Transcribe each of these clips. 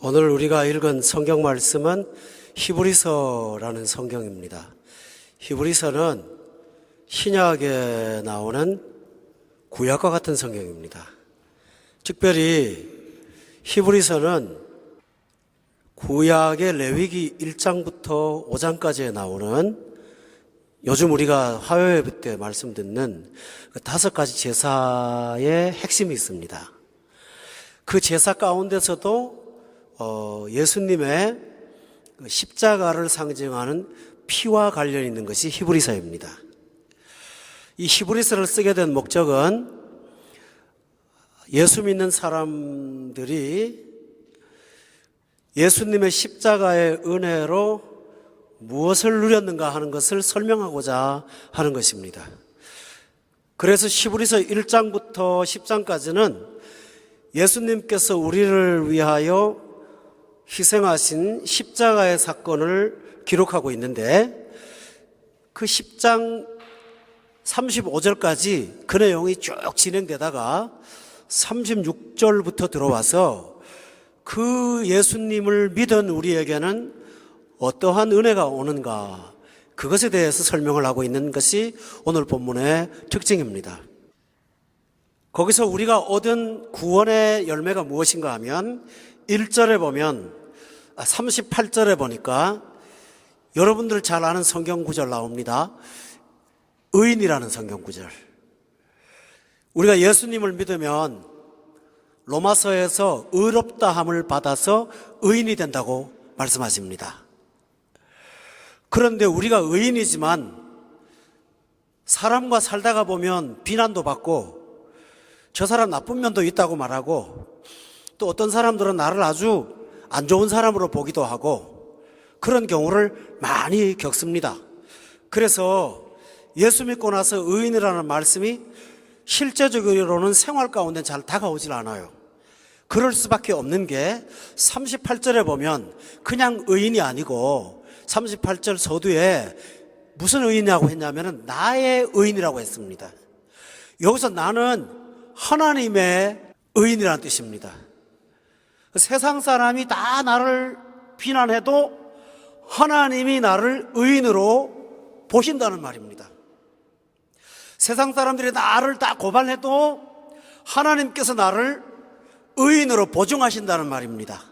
오늘 우리가 읽은 성경 말씀은 히브리서라는 성경입니다. 히브리서는 신약에 나오는 구약과 같은 성경입니다. 특별히 히브리서는 구약의 레위기 1장부터 5장까지에 나오는 요즘 우리가 화요일 때 말씀 듣는 그 5가지 제사의 핵심이 있습니다. 그 제사 가운데서도 예수님의 십자가를 상징하는 피와 관련 있는 것이 히브리서입니다. 이 히브리서를 쓰게 된 목적은 예수 믿는 사람들이 예수님의 십자가의 은혜로 무엇을 누렸는가 하는 것을 설명하고자 하는 것입니다. 그래서 히브리서 1장부터 10장까지는 예수님께서 우리를 위하여 희생하신 십자가의 사건을 기록하고 있는데 그 10장 35절까지 그 내용이 쭉 진행되다가 36절부터 들어와서 그 예수님을 믿은 우리에게는 어떠한 은혜가 오는가, 그것에 대해서 설명을 하고 있는 것이 오늘 본문의 특징입니다. 거기서 우리가 얻은 구원의 열매가 무엇인가 하면 1절에 보면 38절에 보니까 여러분들 잘 아는 성경 구절 나옵니다. 의인이라는 성경 구절. 우리가 예수님을 믿으면 로마서에서 의롭다함을 받아서 의인이 된다고 말씀하십니다. 그런데 우리가 의인이지만 사람과 살다가 보면 비난도 받고 저 사람 나쁜 면도 있다고 말하고 또 어떤 사람들은 나를 아주 안 좋은 사람으로 보기도 하고 그런 경우를 많이 겪습니다. 그래서 예수 믿고 나서 의인이라는 말씀이 실제적으로는 생활 가운데 잘 다가오질 않아요. 그럴 수밖에 없는 게 38절에 보면 그냥 의인이 아니고 38절 서두에 무슨 의인이라고 했냐면 나의 의인이라고 했습니다. 여기서 나는 하나님의 의인이라는 뜻입니다. 세상 사람이 다 나를 비난해도 하나님이 나를 의인으로 보신다는 말입니다. 세상 사람들이 나를 다 고발해도 하나님께서 나를 의인으로 보증하신다는 말입니다.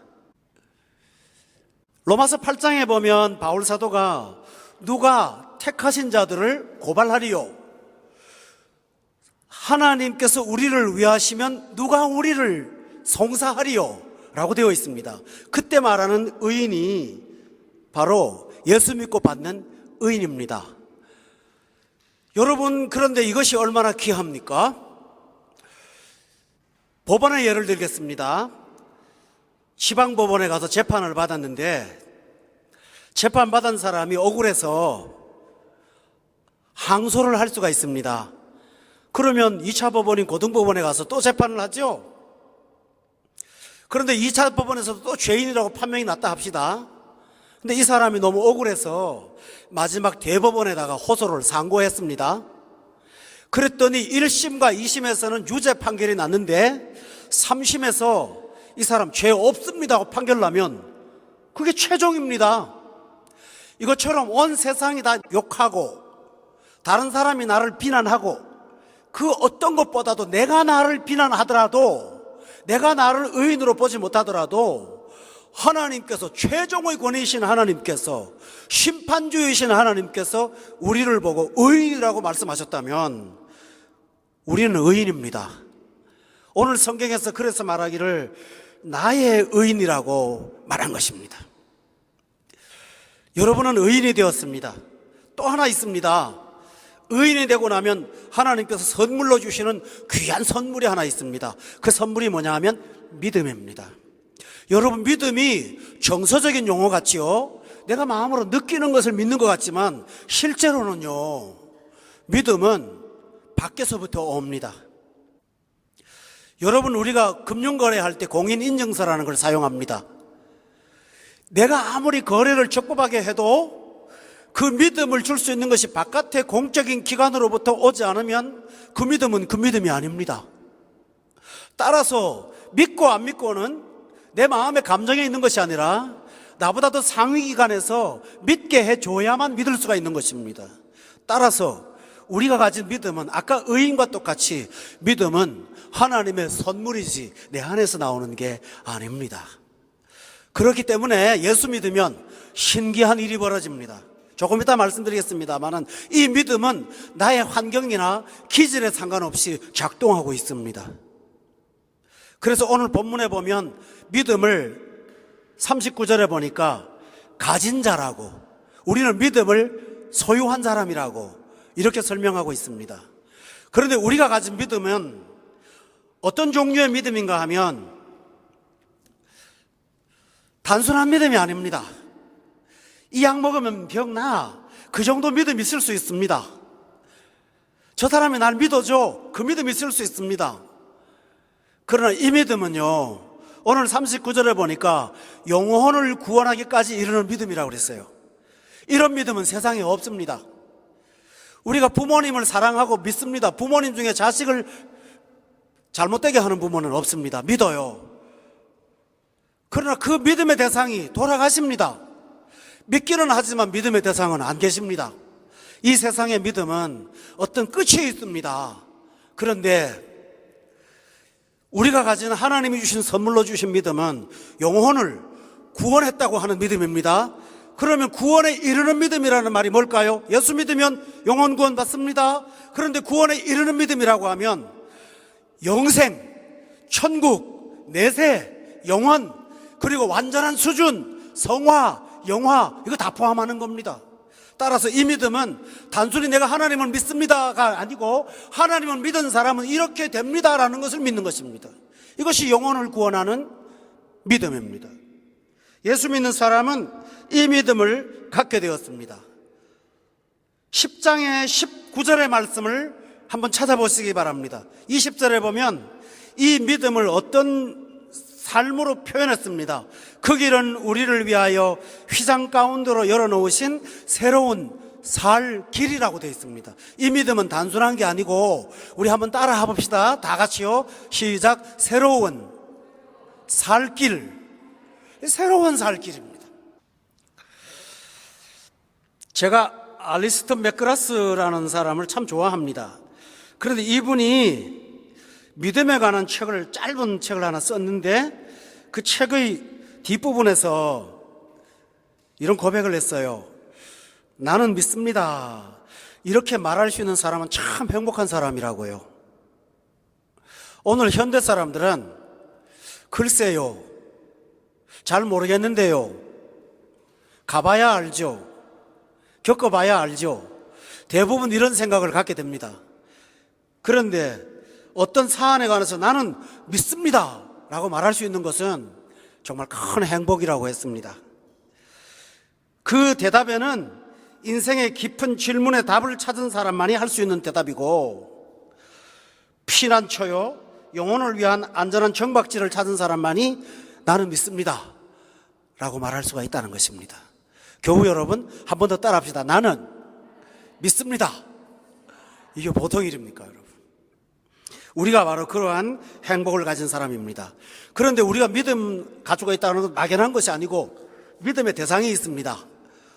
로마서 8장에 보면 바울 사도가 누가 택하신 자들을 고발하리요? 하나님께서 우리를 위하시면 누가 우리를 송사하리요? 라고 되어 있습니다. 그때 말하는 의인이 바로 예수 믿고 받는 의인입니다. 여러분, 그런데 이것이 얼마나 귀합니까? 법원의 예를 들겠습니다. 지방법원에 가서 재판을 받았는데 재판받은 사람이 억울해서 항소를 할 수가 있습니다. 그러면 2차 법원인 고등법원에 가서 또 재판을 하죠. 그런데 2차 법원에서도 또 죄인이라고 판명이 났다 합시다. 근데 이 사람이 너무 억울해서 마지막 대법원에다가 호소를 상고했습니다. 그랬더니 1심과 2심에서는 유죄 판결이 났는데 3심에서 이 사람 죄 없습니다 하고 판결 나면 그게 최종입니다. 이것처럼 온 세상이 다 욕하고 다른 사람이 나를 비난하고 그 어떤 것보다도 내가 나를 비난하더라도 내가 나를 의인으로 보지 못하더라도 하나님께서 최종의 권위이신 하나님께서 심판주이신 하나님께서 우리를 보고 의인이라고 말씀하셨다면 우리는 의인입니다. 오늘 성경에서 그래서 말하기를 나의 의인이라고 말한 것입니다. 여러분은 의인이 되었습니다. 또 하나 있습니다. 의인이 되고 나면 하나님께서 선물로 주시는 귀한 선물이 하나 있습니다. 그 선물이 뭐냐 하면 믿음입니다. 여러분, 믿음이 정서적인 용어 같지요? 내가 마음으로 느끼는 것을 믿는 것 같지만 실제로는요, 믿음은 밖에서부터 옵니다. 여러분, 우리가 금융거래할 때 공인인증서라는 걸 사용합니다. 내가 아무리 거래를 적법하게 해도 그 믿음을 줄 수 있는 것이 바깥의 공적인 기관으로부터 오지 않으면 그 믿음은 그 믿음이 아닙니다. 따라서 믿고 안 믿고는 내 마음의 감정에 있는 것이 아니라 나보다 더 상위 기관에서 믿게 해줘야만 믿을 수가 있는 것입니다. 따라서 우리가 가진 믿음은 아까 의인과 똑같이 믿음은 하나님의 선물이지 내 안에서 나오는 게 아닙니다. 그렇기 때문에 예수 믿으면 신기한 일이 벌어집니다. 조금 이따 말씀드리겠습니다만 이 믿음은 나의 환경이나 기질에 상관없이 작동하고 있습니다. 그래서 오늘 본문에 보면 믿음을 39절에 보니까 가진 자라고, 우리는 믿음을 소유한 사람이라고 이렇게 설명하고 있습니다. 그런데 우리가 가진 믿음은 어떤 종류의 믿음인가 하면 단순한 믿음이 아닙니다. 이 약 먹으면 병나, 그 정도 믿음이 있을 수 있습니다. 저 사람이 날 믿어줘, 그 믿음이 있을 수 있습니다. 그러나 이 믿음은요, 오늘 39절에 보니까 영혼을 구원하기까지 이르는 믿음이라고 그랬어요. 이런 믿음은 세상에 없습니다. 우리가 부모님을 사랑하고 믿습니다. 부모님 중에 자식을 잘못되게 하는 부모는 없습니다. 믿어요. 그러나 그 믿음의 대상이 돌아가십니다. 믿기는 하지만 믿음의 대상은 안 계십니다. 이 세상의 믿음은 어떤 끝이 있습니다. 그런데 우리가 가진 하나님이 주신 선물로 주신 믿음은 영혼을 구원했다고 하는 믿음입니다. 그러면 구원에 이르는 믿음이라는 말이 뭘까요? 예수 믿으면 영혼 구원 받습니다. 그런데 구원에 이르는 믿음이라고 하면 영생, 천국, 내세, 영원, 그리고 완전한 수준, 성화, 영화, 이거 다 포함하는 겁니다. 따라서 이 믿음은 단순히 내가 하나님을 믿습니다가 아니고 하나님을 믿은 사람은 이렇게 됩니다라는 것을 믿는 것입니다. 이것이 영혼을 구원하는 믿음입니다. 예수 믿는 사람은 이 믿음을 갖게 되었습니다. 10장의 19절의 말씀을 한번 찾아보시기 바랍니다. 20절에 보면 이 믿음을 어떤 삶으로 표현했습니다. 그 길은 우리를 위하여 휘장 가운데로 열어놓으신 새로운 살 길이라고 되어 있습니다. 이 믿음은 단순한 게 아니고 우리 한번 따라 해봅시다. 다 같이요. 시작. 새로운 살 길. 새로운 살 길입니다. 제가 알리스턴 맥그라스라는 사람을 참 좋아합니다. 그런데 이분이 믿음에 관한 책을, 짧은 책을 하나 썼는데 그 책의 뒷부분에서 이런 고백을 했어요. 나는 믿습니다. 이렇게 말할 수 있는 사람은 참 행복한 사람이라고요. 오늘 현대 사람들은 글쎄요, 잘 모르겠는데요, 가봐야 알죠, 겪어봐야 알죠, 대부분 이런 생각을 갖게 됩니다. 그런데 어떤 사안에 관해서 나는 믿습니다 라고 말할 수 있는 것은 정말 큰 행복이라고 했습니다. 그 대답에는 인생의 깊은 질문의 답을 찾은 사람만이 할 수 있는 대답이고, 피난처요, 영혼을 위한 안전한 정박지를 찾은 사람만이 나는 믿습니다 라고 말할 수가 있다는 것입니다. 교우 여러분, 한 번 더 따라합시다. 나는 믿습니다. 이게 보통 일입니까, 여러분? 우리가 바로 그러한 행복을 가진 사람입니다. 그런데 우리가 믿음 가지고 있다는 건 막연한 것이 아니고 믿음의 대상이 있습니다.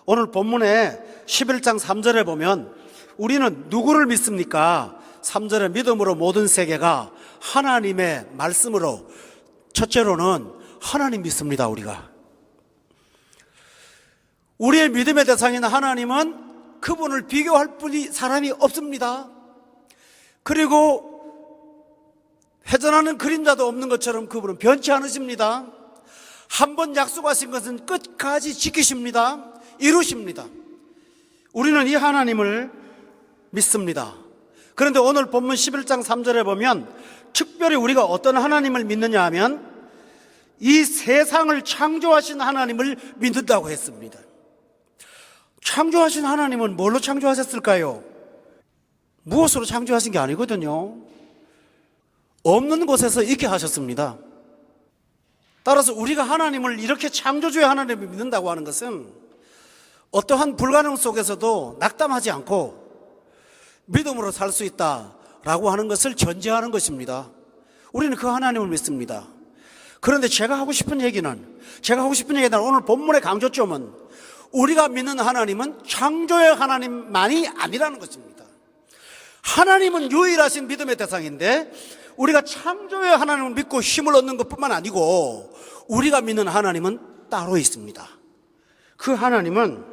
오늘 본문에 11장 3절에 보면 우리는 누구를 믿습니까? 3절에 믿음으로 모든 세계가 하나님의 말씀으로, 첫째로는 하나님 믿습니다. 우리의 믿음의 대상인 하나님은 그분을 비교할 뿐이 사람이 없습니다. 그리고 회전하는 그림자도 없는 것처럼 그분은 변치 않으십니다. 한 번 약속하신 것은 끝까지 지키십니다. 이루십니다. 우리는 이 하나님을 믿습니다. 그런데 오늘 본문 11장 3절에 보면 특별히 우리가 어떤 하나님을 믿느냐 하면 이 세상을 창조하신 하나님을 믿는다고 했습니다. 창조하신 하나님은 뭘로 창조하셨을까요? 무엇으로 창조하신 게 아니거든요. 없는 곳에서 있게 하셨습니다. 따라서 우리가 하나님을 이렇게 창조주의 하나님을 믿는다고 하는 것은 어떠한 불가능 속에서도 낙담하지 않고 믿음으로 살 수 있다라고 하는 것을 전제하는 것입니다. 우리는 그 하나님을 믿습니다. 그런데 제가 하고 싶은 얘기는 오늘 본문의 강조점은 우리가 믿는 하나님은 창조의 하나님만이 아니라는 것입니다. 하나님은 유일하신 믿음의 대상인데 우리가 창조의 하나님을 믿고 힘을 얻는 것뿐만 아니고 우리가 믿는 하나님은 따로 있습니다. 그 하나님은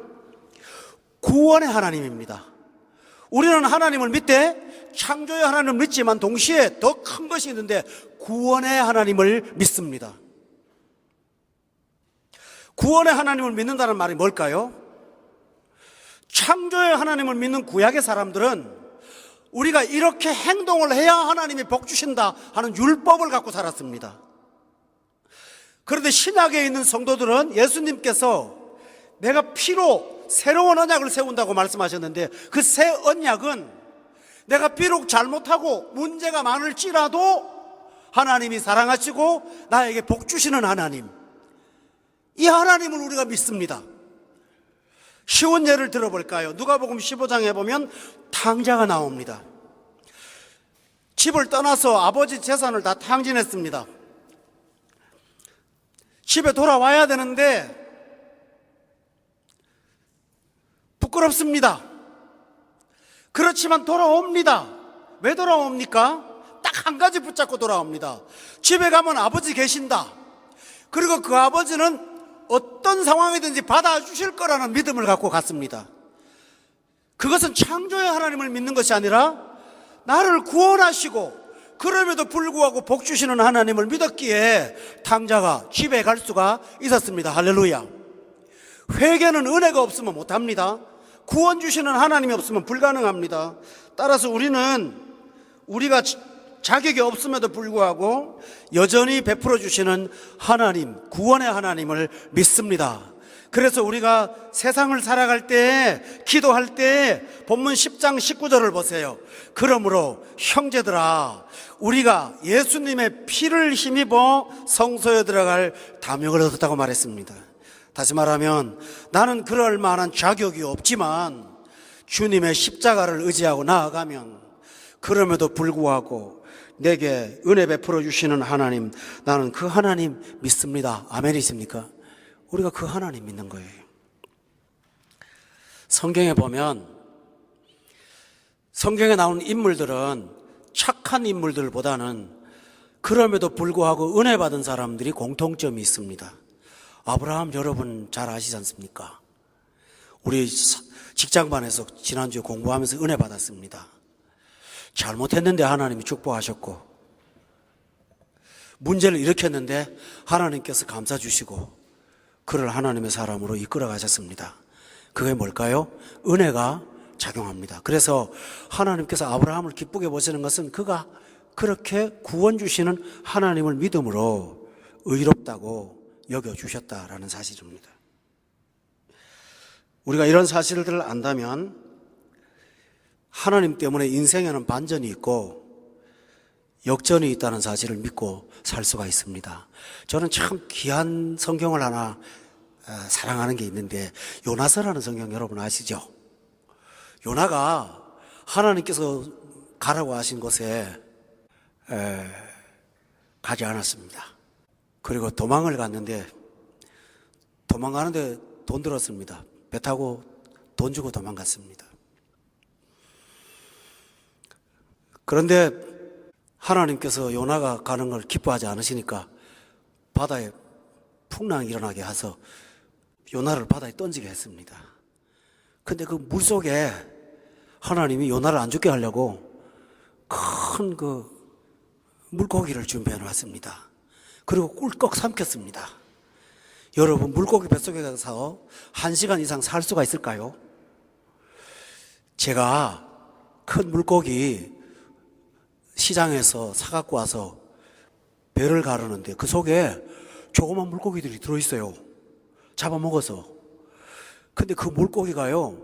구원의 하나님입니다. 우리는 하나님을 믿되 창조의 하나님을 믿지만 동시에 더 큰 것이 있는데 구원의 하나님을 믿습니다. 구원의 하나님을 믿는다는 말이 뭘까요? 창조의 하나님을 믿는 구약의 사람들은 우리가 이렇게 행동을 해야 하나님이 복 주신다 하는 율법을 갖고 살았습니다. 그런데 신약에 있는 성도들은 예수님께서 내가 피로 새로운 언약을 세운다고 말씀하셨는데 그 새 언약은 내가 비록 잘못하고 문제가 많을지라도 하나님이 사랑하시고 나에게 복 주시는 하나님, 이 하나님을 우리가 믿습니다. 쉬운 예를 들어볼까요? 누가복음 15장에 보면 탕자가 나옵니다. 집을 떠나서 아버지 재산을 다 탕진했습니다. 집에 돌아와야 되는데 부끄럽습니다. 그렇지만 돌아옵니다. 왜 돌아옵니까? 딱 한 가지 붙잡고 돌아옵니다. 집에 가면 아버지 계신다. 그리고 그 아버지는 어떤 상황이든지 받아주실 거라는 믿음을 갖고 갔습니다. 그것은 창조의 하나님을 믿는 것이 아니라 나를 구원하시고 그럼에도 불구하고 복 주시는 하나님을 믿었기에 탕자가 집에 갈 수가 있었습니다. 할렐루야. 회개는 은혜가 없으면 못합니다. 구원 주시는 하나님이 없으면 불가능합니다. 따라서 우리가 자격이 없음에도 불구하고 여전히 베풀어 주시는 하나님, 구원의 하나님을 믿습니다. 그래서 우리가 세상을 살아갈 때, 기도할 때 본문 10장 19절을 보세요. 그러므로 형제들아, 우리가 예수님의 피를 힘입어 성소에 들어갈 담력을 얻었다고 말했습니다. 다시 말하면 나는 그럴 만한 자격이 없지만 주님의 십자가를 의지하고 나아가면 그럼에도 불구하고 내게 은혜 베풀어 주시는 하나님, 나는 그 하나님 믿습니다. 아멘이십니까? 우리가 그 하나님 믿는 거예요. 성경에 보면 성경에 나오는 인물들은 착한 인물들보다는 그럼에도 불구하고 은혜 받은 사람들이 공통점이 있습니다. 아브라함 여러분 잘 아시지 않습니까? 우리 직장반에서 지난주에 공부하면서 은혜 받았습니다. 잘못했는데 하나님이 축복하셨고 문제를 일으켰는데 하나님께서 감싸 주시고 그를 하나님의 사람으로 이끌어 가셨습니다. 그게 뭘까요? 은혜가 작용합니다. 그래서 하나님께서 아브라함을 기쁘게 보시는 것은 그가 그렇게 구원 주시는 하나님을 믿음으로 의롭다고 여겨주셨다라는 사실입니다. 우리가 이런 사실들을 안다면 하나님 때문에 인생에는 반전이 있고 역전이 있다는 사실을 믿고 살 수가 있습니다. 저는 참 귀한 성경을 하나 사랑하는 게 있는데 요나서라는 성경 여러분 아시죠? 요나가 하나님께서 가라고 하신 곳에 가지 않았습니다. 그리고 도망을 갔는데 도망가는데 돈 들었습니다. 배 타고 돈 주고 도망갔습니다. 그런데 하나님께서 요나가 가는 걸 기뻐하지 않으시니까 바다에 풍랑이 일어나게 해서 요나를 바다에 던지게 했습니다. 근데 그 물속에 하나님이 요나를 안 죽게 하려고 큰 그 물고기를 준비해 놨습니다. 그리고 꿀꺽 삼켰습니다. 여러분, 물고기 뱃속에 가서 1시간 이상 살 수가 있을까요? 제가 큰 물고기 시장에서 사갖고 와서 배를 가르는데 그 속에 조그만 물고기들이 들어있어요. 잡아먹어서. 근데 그 물고기가요,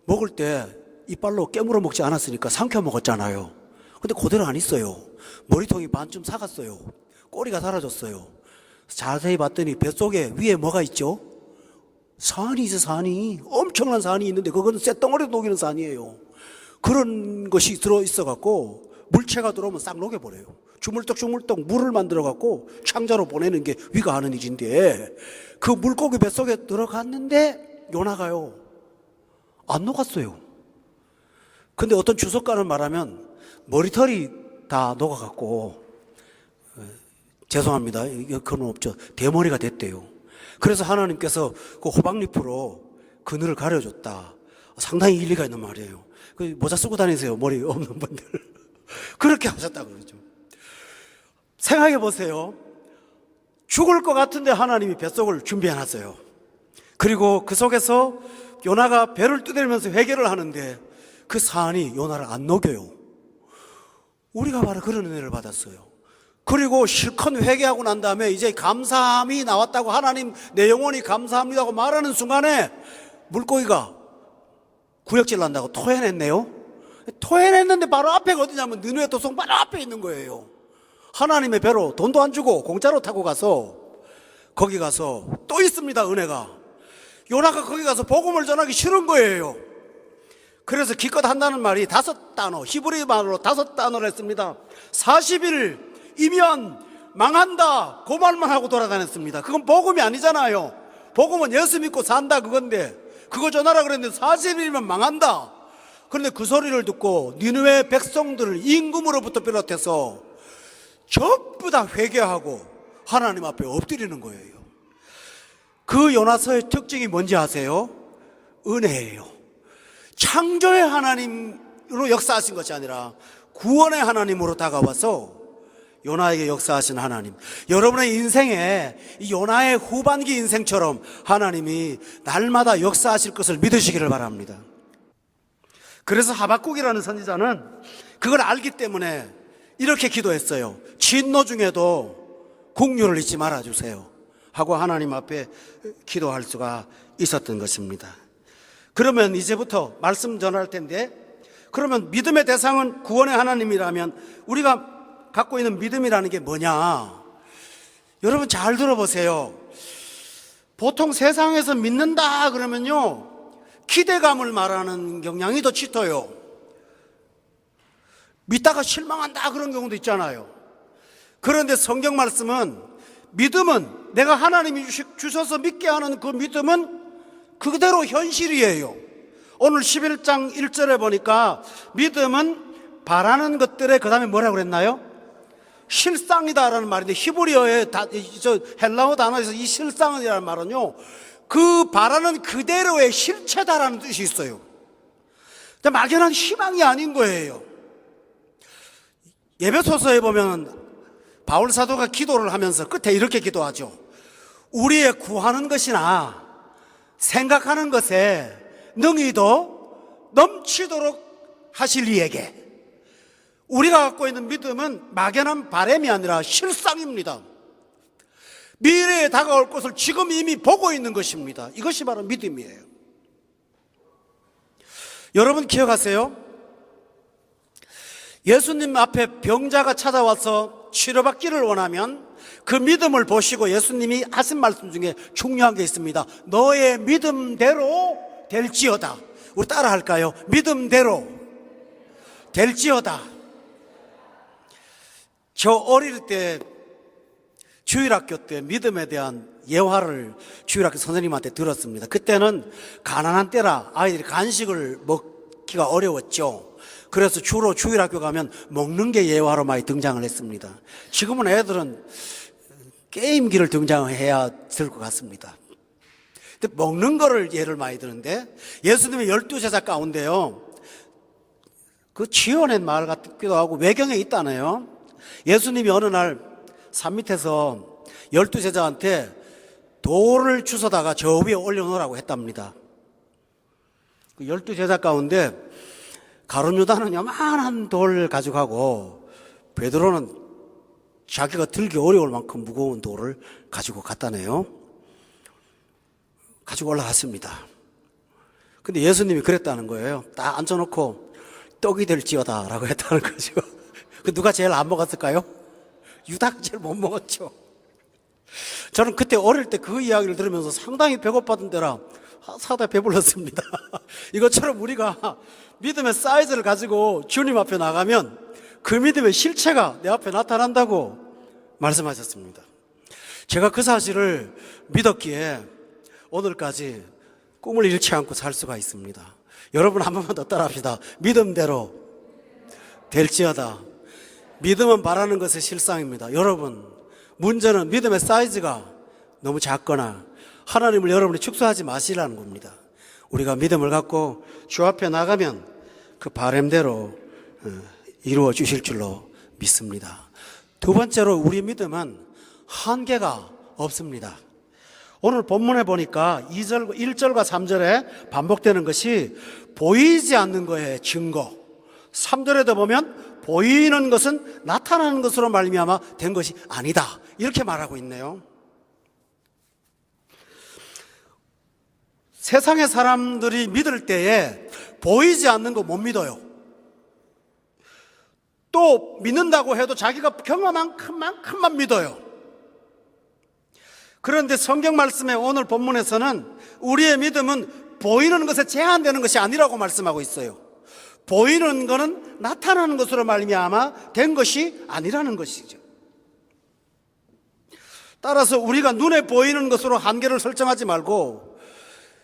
먹을 때 이빨로 깨물어 먹지 않았으니까 삼켜 먹었잖아요. 근데 그대로 안 있어요. 머리통이 반쯤 삭았어요. 꼬리가 사라졌어요. 자세히 봤더니 뱃속에 위에 뭐가 있죠? 산이 있어, 산이. 엄청난 산이 있는데 그거는 쇳덩어리도 녹이는 산이에요. 그런 것이 들어있어갖고 물체가 들어오면 싹 녹여버려요. 주물떡주물떡 물을 만들어 갖고 창자로 보내는 게 위가 하는 일인데, 그 물고기 뱃속에 들어갔는데 요나가요 안 녹았어요. 근데 어떤 주석가는 말하면 머리털이 다 녹아갖고, 죄송합니다, 그건 없죠, 대머리가 됐대요. 그래서 하나님께서 그 호박잎으로 그늘을 가려줬다. 상당히 일리가 있는 말이에요. 그 모자 쓰고 다니세요, 머리 없는 분들. 그렇게 하셨다고 그러죠. 생각해 보세요. 죽을 것 같은데 하나님이 뱃속을 준비해 놨어요. 그리고 그 속에서 요나가 배를 두드리면서 회개를 하는데 그 사안이 요나를 안 녹여요. 우리가 바로 그런 은혜를 받았어요. 그리고 실컷 회개하고 난 다음에 이제 감사함이 나왔다고, 하나님 내 영혼이 감사합니다고 말하는 순간에 물고기가 구역질 난다고 토해냈네요. 토해냈는데 바로 앞에가 어디냐면 느누의 도성 바로 앞에 있는 거예요. 하나님의 배로 돈도 안 주고 공짜로 타고 가서 거기 가서 또 있습니다, 은혜가. 요나가 거기 가서 복음을 전하기 싫은 거예요. 그래서 기껏 한다는 말이 5단어, 히브리 말로 5단어를 했습니다. 40일이면 망한다, 그 말만 하고 돌아다녔습니다. 그건 복음이 아니잖아요. 복음은 예수 믿고 산다 그건데, 그거 전하라 그랬는데 40일이면 망한다. 그런데 그 소리를 듣고 니느웨 백성들을 임금으로부터 비롯해서 전부 다 회개하고 하나님 앞에 엎드리는 거예요. 그 요나서의 특징이 뭔지 아세요? 은혜예요. 창조의 하나님으로 역사하신 것이 아니라 구원의 하나님으로 다가와서 요나에게 역사하신 하나님. 여러분의 인생에 이 요나의 후반기 인생처럼 하나님이 날마다 역사하실 것을 믿으시기를 바랍니다. 그래서 하박국이라는 선지자는 그걸 알기 때문에 이렇게 기도했어요. 진노 중에도 국류를 잊지 말아주세요 하고 하나님 앞에 기도할 수가 있었던 것입니다. 그러면 이제부터 말씀 전할 텐데, 그러면 믿음의 대상은 구원의 하나님이라면 우리가 갖고 있는 믿음이라는 게 뭐냐? 여러분 잘 들어보세요. 보통 세상에서 믿는다 그러면요, 기대감을 말하는 경향이 더 짙어요. 믿다가 실망한다 그런 경우도 있잖아요. 그런데 성경 말씀은, 믿음은, 내가 하나님이 주셔서 믿게 하는 그 믿음은 그대로 현실이에요. 오늘 11장 1절에 보니까 믿음은 바라는 것들에, 그 다음에 뭐라고 그랬나요? 실상이다라는 말인데, 히브리어의 헬라어 단어에서 이 실상이라는 말은요, 그 바라는 그대로의 실체다라는 뜻이 있어요. 막연한 희망이 아닌 거예요. 예배소서에 보면 바울 사도가 기도를 하면서 끝에 이렇게 기도하죠. 우리의 구하는 것이나 생각하는 것에 능히도 넘치도록 하실 이에게. 우리가 갖고 있는 믿음은 막연한 바람이 아니라 실상입니다. 미래에 다가올 것을 지금 이미 보고 있는 것입니다. 이것이 바로 믿음이에요. 여러분 기억하세요? 예수님 앞에 병자가 찾아와서 치료받기를 원하면 그 믿음을 보시고 예수님이 하신 말씀 중에 중요한 게 있습니다. 너의 믿음대로 될지어다. 우리 따라 할까요? 믿음대로 될지어다. 저 어릴 때 주일학교 때 믿음에 대한 예화를 주일학교 선생님한테 들었습니다. 그때는 가난한 때라 아이들이 간식을 먹기가 어려웠죠. 그래서 주로 주일학교 가면 먹는 게 예화로 많이 등장을 했습니다. 지금은 애들은 게임기를 등장해야 될 것 같습니다. 근데 먹는 거를 예를 많이 드는데, 예수님의 12제자 가운데요, 그 지어낸 말 같기도 하고 외경에 있다네요. 예수님이 어느 날 산 밑에서 12제자한테 돌을 주워다가 저 위에 올려놓으라고 했답니다. 그 12제자 가운데 가룟 유다는 요만한 돌을 가져가고, 베드로는 자기가 들기 어려울 만큼 무거운 돌을 가지고 갔다네요. 가지고 올라갔습니다. 근데 예수님이 그랬다는 거예요. 딱 앉혀놓고 떡이 될지어다 라고 했다는 거죠. 그 누가 제일 안 먹었을까요? 유다가 제일 못 먹었죠. 저는 그때 어릴 때 그 이야기를 들으면서 상당히 배고팠던 때라 사다 배불렀습니다. 이것처럼 우리가 믿음의 사이즈를 가지고 주님 앞에 나가면 그 믿음의 실체가 내 앞에 나타난다고 말씀하셨습니다. 제가 그 사실을 믿었기에 오늘까지 꿈을 잃지 않고 살 수가 있습니다. 여러분 한 번만 더 따라합시다. 믿음대로 될지어다. 믿음은 바라는 것의 실상입니다. 여러분, 문제는 믿음의 사이즈가 너무 작거나 하나님을 여러분이 축소하지 마시라는 겁니다. 우리가 믿음을 갖고 주 앞에 나가면 그 바람대로 이루어 주실 줄로 믿습니다. 두 번째로 우리 믿음은 한계가 없습니다. 오늘 본문에 보니까 1절과 3절에 반복되는 것이 보이지 않는 거의 증거, 3절에도 보면 보이는 것은 나타나는 것으로 말미암아 된 것이 아니다, 이렇게 말하고 있네요. 세상의 사람들이 믿을 때에 보이지 않는 거 못 믿어요. 또 믿는다고 해도 자기가 경험한 만큼만 믿어요. 그런데 성경 말씀에 오늘 본문에서는 우리의 믿음은 보이는 것에 제한되는 것이 아니라고 말씀하고 있어요. 보이는 것은 나타나는 것으로 말미암아 된 것이 아니라는 것이죠. 따라서 우리가 눈에 보이는 것으로 한계를 설정하지 말고,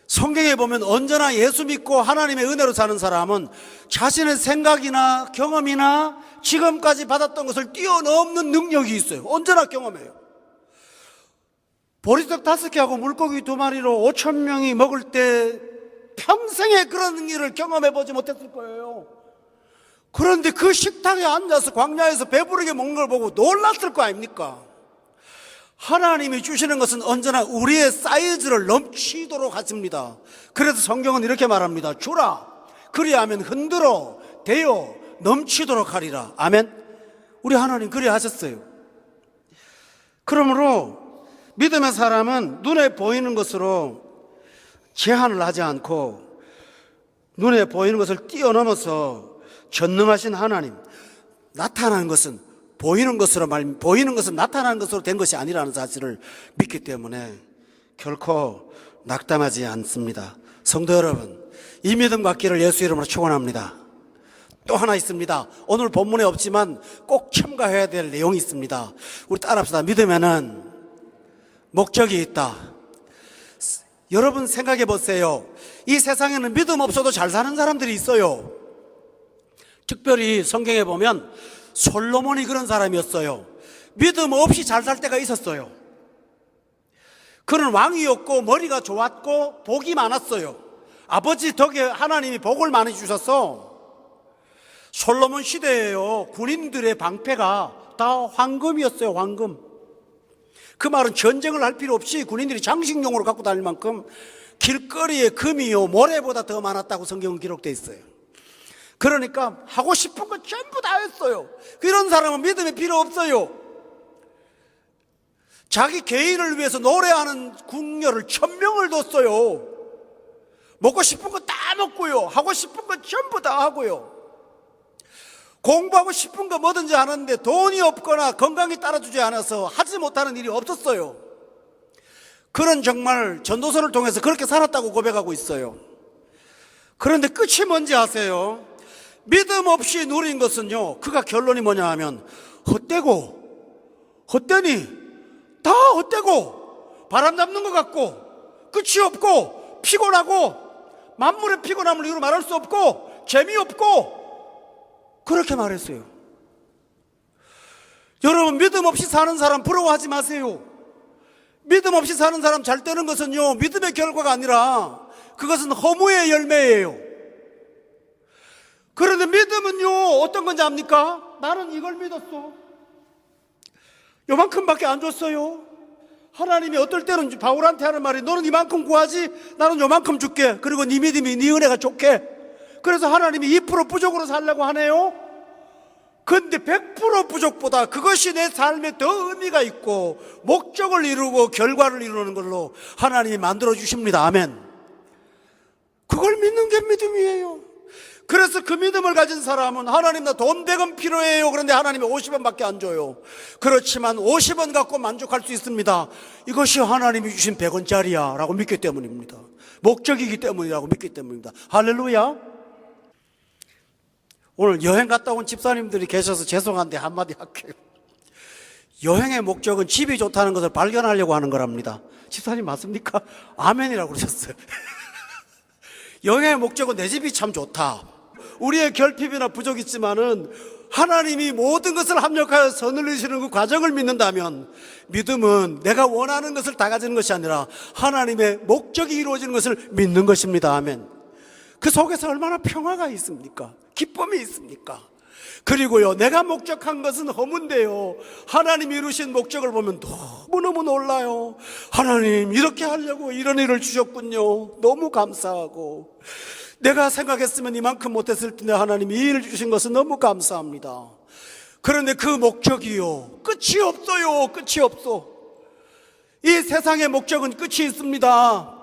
성경에 보면 언제나 예수 믿고 하나님의 은혜로 사는 사람은 자신의 생각이나 경험이나 지금까지 받았던 것을 뛰어넘는 능력이 있어요. 언제나 경험해요. 보리떡 5개하고 물고기 2마리로 5,000명이 먹을 때 평생에 그런 일을 경험해보지 못했을 거예요. 그런데 그 식탁에 앉아서 광야에서 배부르게 먹는 걸 보고 놀랐을 거 아닙니까? 하나님이 주시는 것은 언제나 우리의 사이즈를 넘치도록 하십니다. 그래서 성경은 이렇게 말합니다. 주라, 그리하면 흔들어 대어 넘치도록 하리라. 아멘. 우리 하나님 그리 하셨어요. 그러므로 믿음의 사람은 눈에 보이는 것으로 제한을 하지 않고 눈에 보이는 것을 뛰어넘어서 전능하신 하나님, 나타나는 것은 보이는 것은 나타나는 것으로 된 것이 아니라는 사실을 믿기 때문에 결코 낙담하지 않습니다. 성도 여러분, 이 믿음 갖기를 예수 이름으로 축원합니다. 또 하나 있습니다. 오늘 본문에 없지만 꼭 첨가해야 될 내용이 있습니다. 우리 따라합시다. 믿음에는 목적이 있다. 여러분 생각해 보세요. 이 세상에는 믿음 없어도 잘 사는 사람들이 있어요. 특별히 성경에 보면 솔로몬이 그런 사람이었어요. 믿음 없이 잘 살 때가 있었어요. 그는 왕이었고 머리가 좋았고 복이 많았어요. 아버지 덕에 하나님이 복을 많이 주셔서 솔로몬 시대에요, 군인들의 방패가 다 황금이었어요. 황금. 그 말은 전쟁을 할 필요 없이 군인들이 장식용으로 갖고 다닐 만큼 길거리에 금이요 모래보다 더 많았다고 성경은 기록되어 있어요. 그러니까 하고 싶은 거 전부 다 했어요. 이런 사람은 믿음이 필요 없어요. 자기 개인을 위해서 노래하는 궁녀를 1,000명을 뒀어요. 먹고 싶은 거 다 먹고요, 하고 싶은 거 전부 다 하고요, 공부하고 싶은 거 뭐든지 하는데 돈이 없거나 건강이 따라주지 않아서 하지 못하는 일이 없었어요. 그는 정말 전도서를 통해서 그렇게 살았다고 고백하고 있어요. 그런데 끝이 뭔지 아세요? 믿음 없이 누린 것은요, 그가 결론이 뭐냐 하면 헛되니 다 헛되고 바람 잡는 것 같고 끝이 없고 피곤하고 만물의 피곤함을 이루 말할 수 없고 재미없고, 그렇게 말했어요. 여러분, 믿음 없이 사는 사람 부러워하지 마세요. 믿음 없이 사는 사람 잘 되는 것은요, 믿음의 결과가 아니라 그것은 허무의 열매예요. 그런데 믿음은요, 어떤 건지 압니까? 나는 이걸 믿었어. 요만큼밖에 안 줬어요. 하나님이 어떨 때는 바울한테 하는 말이, 너는 이만큼 구하지 나는 요만큼 줄게. 그리고 네 믿음이 네 은혜가 좋게. 그래서 하나님이 2% 부족으로 살라고 하네요. 근데 100% 부족보다 그것이 내 삶에 더 의미가 있고 목적을 이루고 결과를 이루는 걸로 하나님이 만들어 주십니다. 아멘. 그걸 믿는 게 믿음이에요. 그래서 그 믿음을 가진 사람은, 하나님 나 돈 100원 필요해요. 그런데 하나님이 50원밖에 안 줘요. 그렇지만 50원 갖고 만족할 수 있습니다. 이것이 하나님이 주신 100원짜리야 라고 믿기 때문입니다. 목적이기 때문이라고 믿기 때문입니다. 할렐루야. 오늘 여행 갔다 온 집사님들이 계셔서 죄송한데 한마디 할게요. 여행의 목적은 집이 좋다는 것을 발견하려고 하는 거랍니다. 집사님 맞습니까? 아멘이라고 그러셨어요. 여행의 목적은 내 집이 참 좋다. 우리의 결핍이나 부족이 있지만은 하나님이 모든 것을 합력하여 선을 이루시는 그 과정을 믿는다면, 믿음은 내가 원하는 것을 다 가지는 것이 아니라 하나님의 목적이 이루어지는 것을 믿는 것입니다. 아멘. 그 속에서 얼마나 평화가 있습니까? 기쁨이 있습니까? 그리고요, 내가 목적한 것은 허문데요, 하나님이 이루신 목적을 보면 너무너무 놀라요. 하나님 이렇게 하려고 이런 일을 주셨군요. 너무 감사하고, 내가 생각했으면 이만큼 못했을 텐데 하나님이 이 일을 주신 것은 너무 감사합니다. 그런데 그 목적이요, 끝이 없어요. 끝이 없어. 이 세상의 목적은 끝이 있습니다.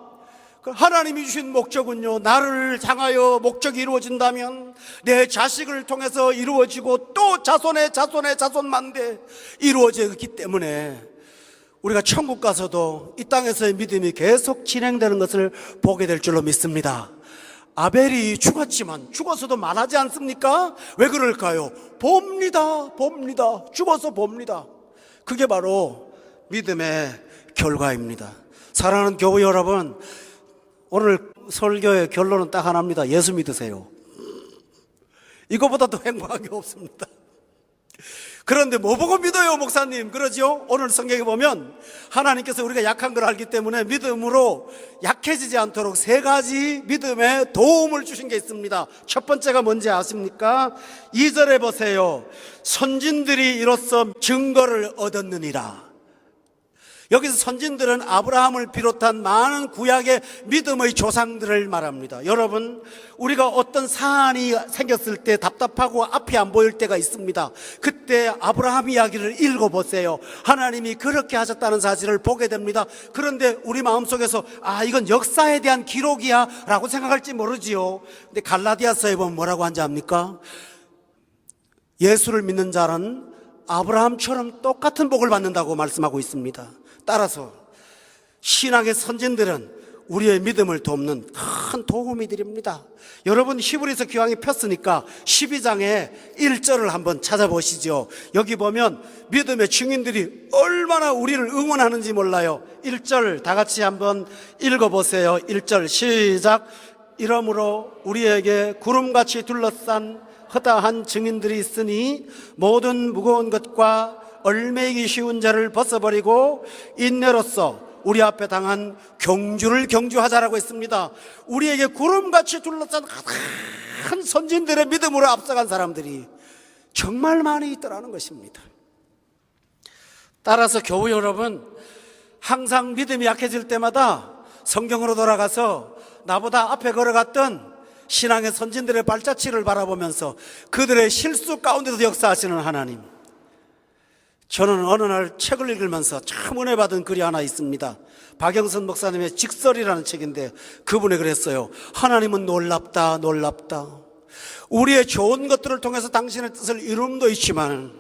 하나님이 주신 목적은요, 나를 향하여 목적이 이루어진다면 내 자식을 통해서 이루어지고 또 자손의 자손의 자손만대 이루어지기 때문에 우리가 천국 가서도 이 땅에서의 믿음이 계속 진행되는 것을 보게 될 줄로 믿습니다. 아벨이 죽었지만 죽어서도 말하지 않습니까? 왜 그럴까요? 봅니다. 죽어서 봅니다. 그게 바로 믿음의 결과입니다. 사랑하는 교회 여러분, 오늘 설교의 결론은 딱 하나입니다. 예수 믿으세요. 이거보다 더 행복한 게 없습니다. 그런데 뭐 보고 믿어요, 목사님? 그러죠? 오늘 성경에 보면 하나님께서 우리가 약한 걸 알기 때문에 믿음으로 약해지지 않도록 세 가지 믿음의 도움을 주신 게 있습니다. 첫 번째가 뭔지 아십니까? 2절에 보세요. 선진들이 이로써 증거를 얻었느니라. 여기서 선진들은 아브라함을 비롯한 많은 구약의 믿음의 조상들을 말합니다. 여러분, 우리가 어떤 사안이 생겼을 때 답답하고 앞이 안 보일 때가 있습니다. 그때 아브라함 이야기를 읽어보세요. 하나님이 그렇게 하셨다는 사실을 보게 됩니다. 그런데 우리 마음속에서 이건 역사에 대한 기록이야 라고 생각할지 모르지요. 근데 갈라디아서에 보면 뭐라고 한지 압니까? 예수를 믿는 자는 아브라함처럼 똑같은 복을 받는다고 말씀하고 있습니다. 따라서 신앙의 선진들은 우리의 믿음을 돕는 큰 도움이 됩니다. 여러분, 히브리서 기왕이 폈으니까 12장의 1절을 한번 찾아보시죠. 여기 보면 믿음의 증인들이 얼마나 우리를 응원하는지 몰라요. 1절 다 같이 한번 읽어보세요. 1절 시작. 이러므로 우리에게 구름같이 둘러싼 허다한 증인들이 있으니 모든 무거운 것과 얽매이기 쉬운 자를 벗어버리고 인내로써 우리 앞에 당한 경주를 경주하자라고 했습니다. 우리에게 구름같이 둘러싼 큰 선진들의 믿음으로 앞서간 사람들이 정말 많이 있더라는 것입니다. 따라서 교우 여러분, 항상 믿음이 약해질 때마다 성경으로 돌아가서 나보다 앞에 걸어갔던 신앙의 선진들의 발자취를 바라보면서 그들의 실수 가운데도 역사하시는 하나님, 저는 어느 날 책을 읽으면서 참 은혜 받은 글이 하나 있습니다. 박영선 목사님의 직설이라는 책인데 그분이 그랬어요. 하나님은 놀랍다. 우리의 좋은 것들을 통해서 당신의 뜻을 이룸도 있지만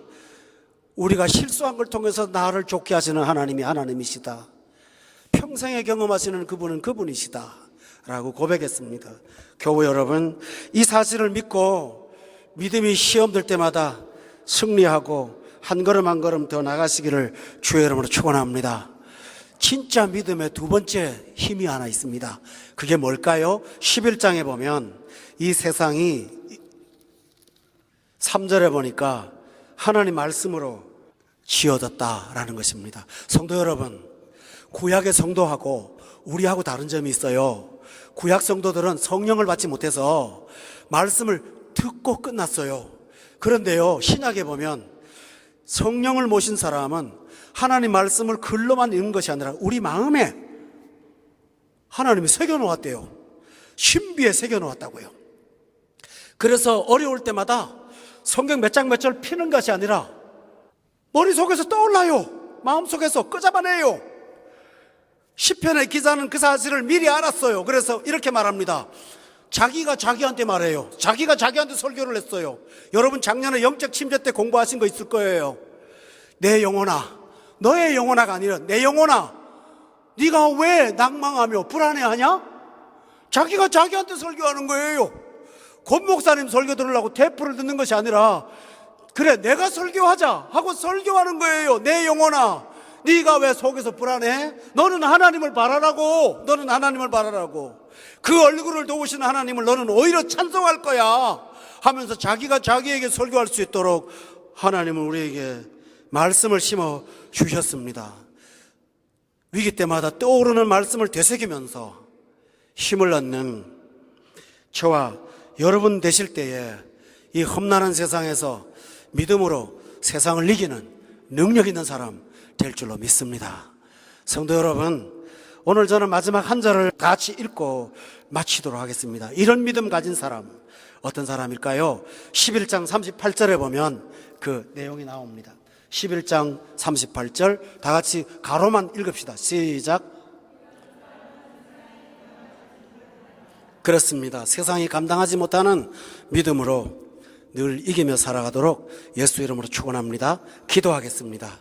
우리가 실수한 걸 통해서 나를 좋게 하시는 하나님이 하나님이시다. 평생에 경험하시는 그분은 그분이시다 라고 고백했습니다. 교우 여러분, 이 사실을 믿고 믿음이 시험될 때마다 승리하고 한 걸음 한 걸음 더 나가시기를 주의 이름으로 축원합니다. 진짜 믿음의 두 번째 힘이 하나 있습니다. 그게 뭘까요? 11장에 보면 이 세상이 3절에 보니까 하나님 말씀으로 지어졌다라는 것입니다. 성도 여러분, 구약의 성도하고 우리하고 다른 점이 있어요. 구약 성도들은 성령을 받지 못해서 말씀을 듣고 끝났어요. 그런데요, 신약에 보면 성령을 모신 사람은 하나님 말씀을 글로만 읽는 것이 아니라 우리 마음에 하나님이 새겨놓았대요. 신비에 새겨놓았다고요. 그래서 어려울 때마다 성경 몇 장 몇 절 피는 것이 아니라 머릿속에서 떠올라요. 마음속에서 끄잡아내요. 시편의 기자는 그 사실을 미리 알았어요. 그래서 이렇게 말합니다. 자기가 자기한테 말해요. 자기가 자기한테 설교를 했어요. 여러분, 작년에 영적 침체 때 공부하신 거 있을 거예요. 내 영혼아, 너의 영혼아가 아니라 내 영혼아, 네가 왜 낭망하며 불안해하냐? 자기가 자기한테 설교하는 거예요. 권 목사님 설교 들으려고 테이프를 듣는 것이 아니라 그래 내가 설교하자 하고 설교하는 거예요. 내 영혼아, 네가 왜 속에서 불안해? 너는 하나님을 바라라고. 너는 하나님을 바라라고. 그 얼굴을 도우시는 하나님을 너는 오히려 찬송할 거야 하면서 자기가 자기에게 설교할 수 있도록 하나님은 우리에게 말씀을 심어 주셨습니다. 위기 때마다 떠오르는 말씀을 되새기면서 힘을 얻는 저와 여러분 되실 때에 이 험난한 세상에서 믿음으로 세상을 이기는 능력 있는 사람 될 줄로 믿습니다. 성도 여러분, 오늘 저는 마지막 한 절을 같이 읽고 마치도록 하겠습니다. 이런 믿음 가진 사람 어떤 사람일까요? 11장 38절에 보면 그 내용이 나옵니다. 11장 38절 다 같이 가로만 읽읍시다. 시작. 그렇습니다. 세상이 감당하지 못하는 믿음으로 늘 이기며 살아가도록 예수 이름으로 축원합니다. 기도하겠습니다.